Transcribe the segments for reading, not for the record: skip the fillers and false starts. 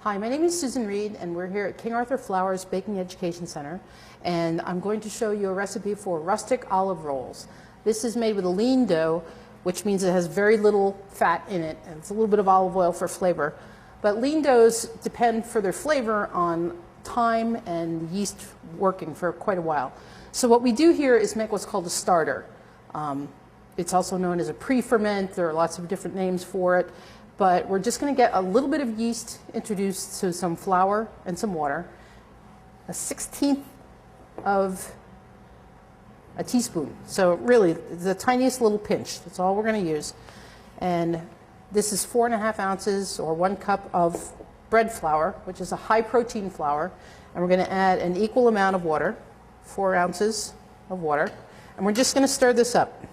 Hi, my name is Susan Reid, and we're here at King Arthur Flour's Baking Education Center, and I'm going to show you a recipe for rustic olive rolls. This is made with a lean dough, which means it has very little fat in it, and it's a little bit of olive oil for flavor. But lean doughs depend for their flavor on time and yeast working for quite a while. So what we do here is make what's called a starter. It's also known as a pre-ferment. There are lots of different names for it. But we're just going to get a little bit of yeast introduced to some flour and some water, a 1/16 of a teaspoon. So really, the tiniest little pinch. That's all we're going to use. And this is 4½ ounces or 1 cup of bread flour, which is a high protein flour. And we're going to add an equal amount of water, 4 ounces of water. And we're just going to stir this up.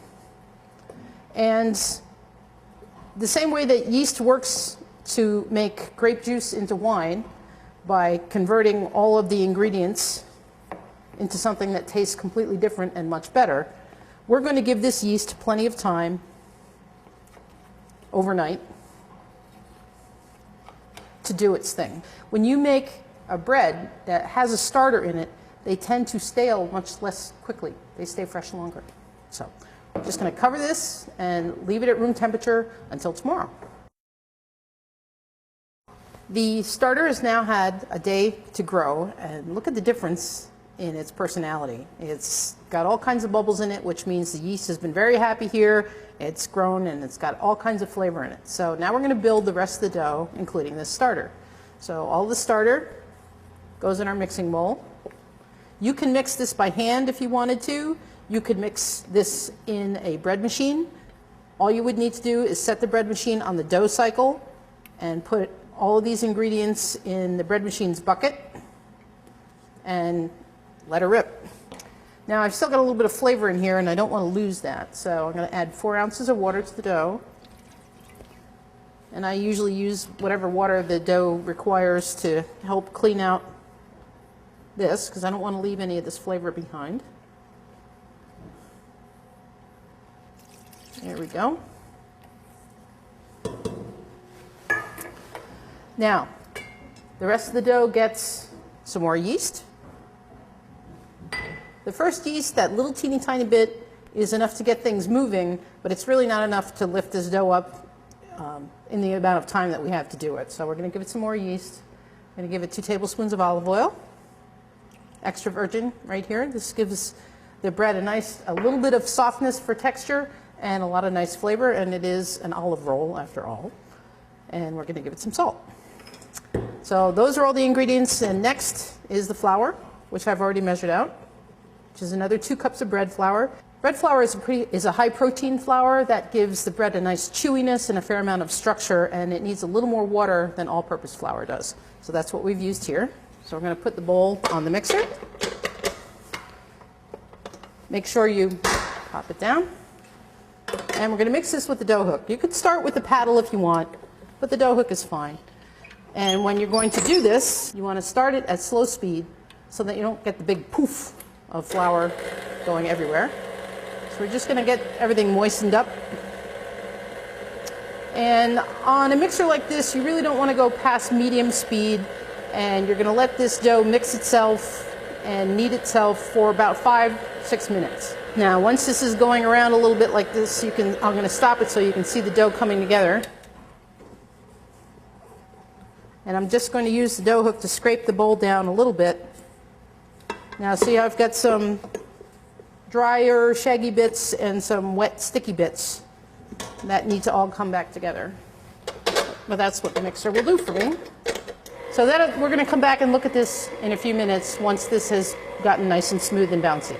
And the same way that yeast works to make grape juice into wine by converting all of the ingredients into something that tastes completely different and much better, we're going to give this yeast plenty of time overnight to do its thing. When you make a bread that has a starter in it, they tend to stale much less quickly. They stay fresh longer. So I'm just going to cover this and leave it at room temperature until tomorrow. The starter has now had a day to grow, and look at the difference in its personality. It's got all kinds of bubbles in it, which means the yeast has been very happy here. It's grown and it's got all kinds of flavor in it. So now we're going to build the rest of the dough, including this starter. So all the starter goes in our mixing bowl. You can mix this by hand if you wanted to. You could mix this in a bread machine. All you would need to do is set the bread machine on the dough cycle and put all of these ingredients in the bread machine's bucket and let her rip. Now I've still got a little bit of flavor in here and I don't want to lose that, so I'm going to add 4 ounces of water to the dough. And I usually use whatever water the dough requires to help clean out this, because I don't want to leave any of this flavor behind. There we go. Now, the rest of the dough gets some more yeast. The first yeast, that little teeny tiny bit, is enough to get things moving, but it's really not enough to lift this dough up in the amount of time that we have to do it. So we're going to give it some more yeast. I'm going to give it 2 tablespoons of olive oil, extra virgin right here. This gives the bread a little bit of softness for texture and a lot of nice flavor, and it is an olive roll after all. And we're going to give it some salt. So those are all the ingredients, and next is the flour, which I've already measured out, which is another 2 cups of bread flour. Bread flour is a high protein flour that gives the bread a nice chewiness and a fair amount of structure, and it needs a little more water than all-purpose flour does. So that's what we've used here. So we're going to put the bowl on the mixer. Make sure you pop it down. And we're going to mix this with the dough hook. You could start with the paddle if you want, but the dough hook is fine. And when you're going to do this, you want to start it at slow speed so that you don't get the big poof of flour going everywhere. So we're just going to get everything moistened up. And on a mixer like this, you really don't want to go past medium speed, and you're going to let this dough mix itself and knead itself for about 5-6 minutes. Now, once this is going around a little bit like this, I'm going to stop it so you can see the dough coming together. And I'm just going to use the dough hook to scrape the bowl down a little bit. Now, see, I've got some drier, shaggy bits and some wet, sticky bits that need to all come back together. But that's what the mixer will do for me. So we're going to come back and look at this in a few minutes once this has gotten nice and smooth and bouncy.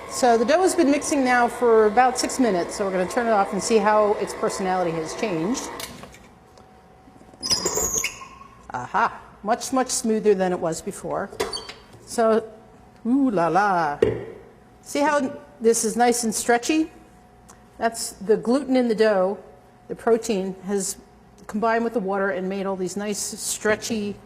So the dough has been mixing now for about 6 minutes, so we're going to turn it off and see how its personality has changed. Aha, much, much smoother than it was before. So, ooh la la. See how this is nice and stretchy? That's the gluten in the dough, the protein, has combined with the water and made all these nice stretchy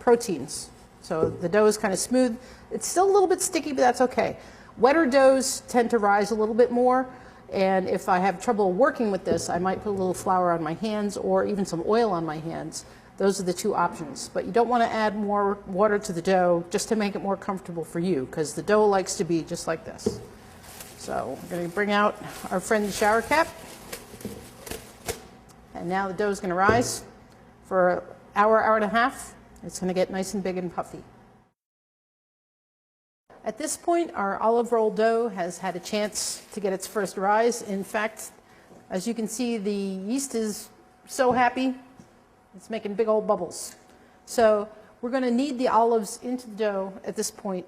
proteins. So the dough is kind of smooth. It's still a little bit sticky, but that's okay. Wetter doughs tend to rise a little bit more. And if I have trouble working with this, I might put a little flour on my hands or even some oil on my hands. Those are the two options. But you don't want to add more water to the dough just to make it more comfortable for you, because the dough likes to be just like this. So we're going to bring out our friendly shower cap. And now the dough is going to rise for an hour, hour and a half. It's going to get nice and big and puffy. At this point, our olive roll dough has had a chance to get its first rise. In fact, as you can see, the yeast is so happy, it's making big old bubbles. So we're going to knead the olives into the dough at this point.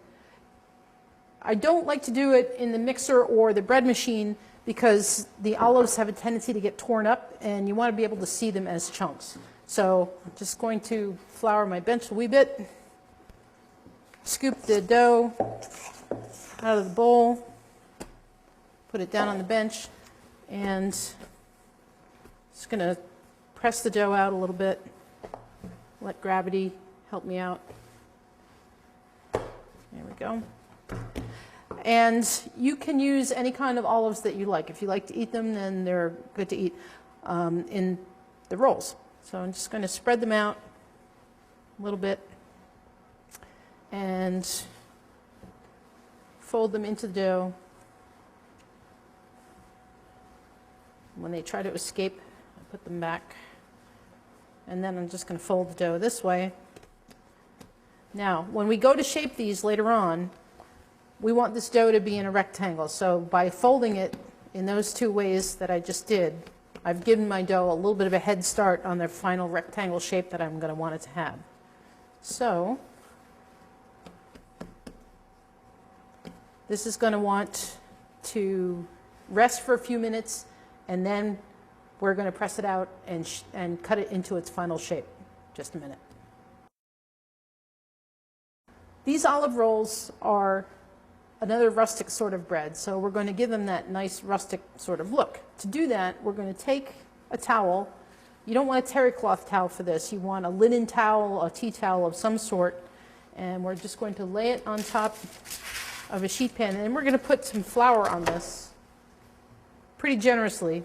I don't like to do it in the mixer or the bread machine because the olives have a tendency to get torn up and you want to be able to see them as chunks. So I'm just going to flour my bench a wee bit. Scoop the dough out of the bowl, put it down on the bench, and just going to press the dough out a little bit. Let gravity help me out. There we go. And you can use any kind of olives that you like. If you like to eat them, then they're good to eat in the rolls. So I'm just going to spread them out a little bit and fold them into the dough. When they try to escape, I put them back. And then I'm just going to fold the dough this way. Now, when we go to shape these later on, we want this dough to be in a rectangle. So by folding it in those two ways that I just did, I've given my dough a little bit of a head start on the final rectangle shape that I'm going to want it to have. So this is going to want to rest for a few minutes, and then we're going to press it out and cut it into its final shape. Just a minute. These olive rolls are another rustic sort of bread, so we're going to give them that nice rustic sort of look. To do that, we're going to take a towel. You don't want a terry cloth towel for this. You want a linen towel, a tea towel of some sort, and we're just going to lay it on top of a sheet pan, and we're going to put some flour on this pretty generously.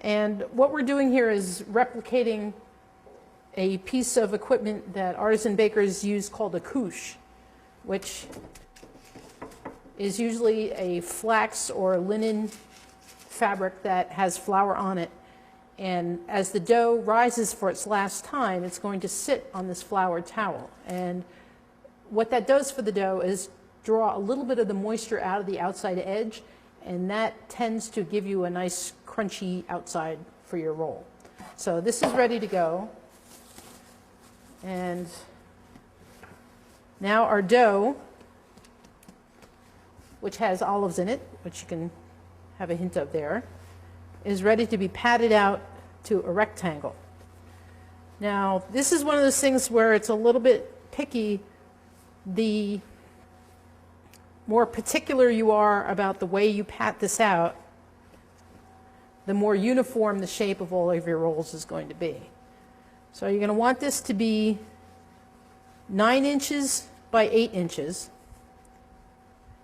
And what we're doing here is replicating a piece of equipment that artisan bakers use called a couche, which is usually a flax or linen fabric that has flour on it. And as the dough rises for its last time, it's going to sit on this floured towel. And what that does for the dough is draw a little bit of the moisture out of the outside edge, and that tends to give you a nice crunchy outside for your roll. So this is ready to go. And now our dough, which has olives in it, which you can have a hint of there, is ready to be patted out to a rectangle. Now, this is one of those things where it's a little bit picky. The more particular you are about the way you pat this out, the more uniform the shape of all of your rolls is going to be. So you're going to want this to be 9 inches by 8 inches,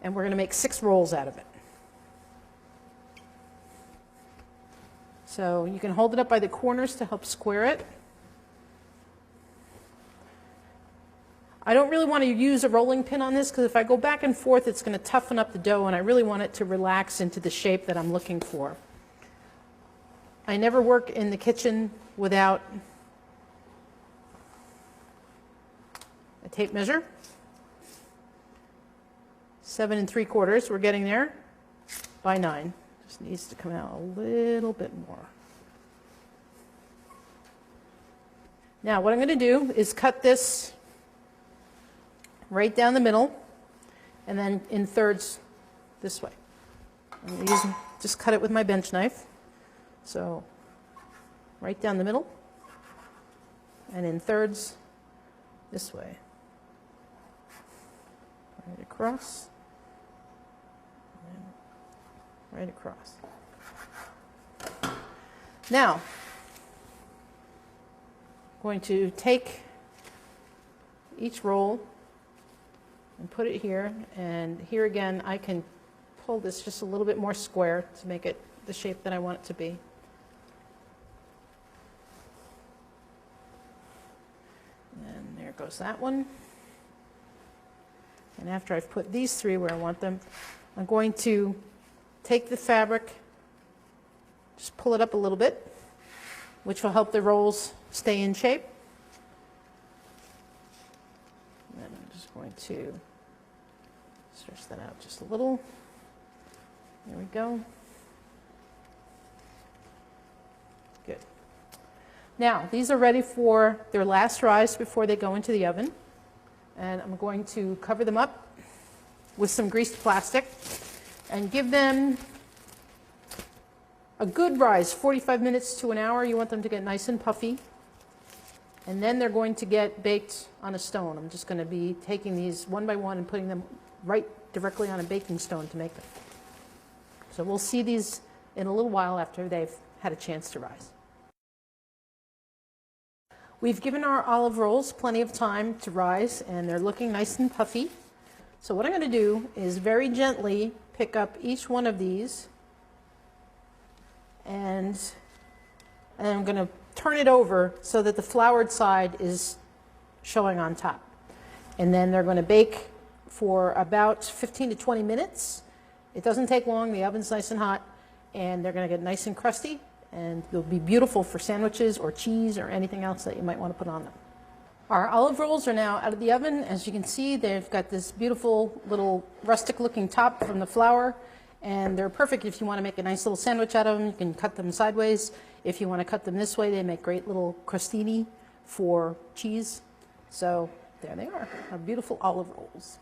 and we're going to make 6 rolls out of it. So you can hold it up by the corners to help square it. I don't really want to use a rolling pin on this because if I go back and forth, it's going to toughen up the dough, and I really want it to relax into the shape that I'm looking for. I never work in the kitchen without a tape measure. 7 3/4, we're getting there, by 9. Just needs to come out a little bit more. Now what I'm going to do is cut this right down the middle and then in thirds this way. I'm going to just cut it with my bench knife. So right down the middle and in thirds this way. Right across, and right across. Now, I'm going to take each roll and put it here, and here again I can pull this just a little bit more square to make it the shape that I want it to be. And there goes that one. And after I've put these three where I want them, I'm going to take the fabric, just pull it up a little bit, which will help the rolls stay in shape. And then I'm just going to stretch that out just a little. There we go. Good. Now, these are ready for their last rise before they go into the oven. And I'm going to cover them up with some greased plastic and give them a good rise, 45 minutes to an hour. You want them to get nice and puffy. And then they're going to get baked on a stone. I'm just going to be taking these one by one and putting them right directly on a baking stone to make them. So we'll see these in a little while after they've had a chance to rise. We've given our olive rolls plenty of time to rise, and they're looking nice and puffy. So what I'm going to do is very gently pick up each one of these, and I'm going to turn it over so that the floured side is showing on top. And then they're going to bake for about 15 to 20 minutes. It doesn't take long. The oven's nice and hot, and they're going to get nice and crusty, and they'll be beautiful for sandwiches or cheese or anything else that you might want to put on them. Our olive rolls are now out of the oven. As you can see, they've got this beautiful little rustic looking top from the flour, and they're perfect if you want to make a nice little sandwich out of them. You can cut them sideways. If you want to cut them this way, they make great little crostini for cheese. So there they are, our beautiful olive rolls.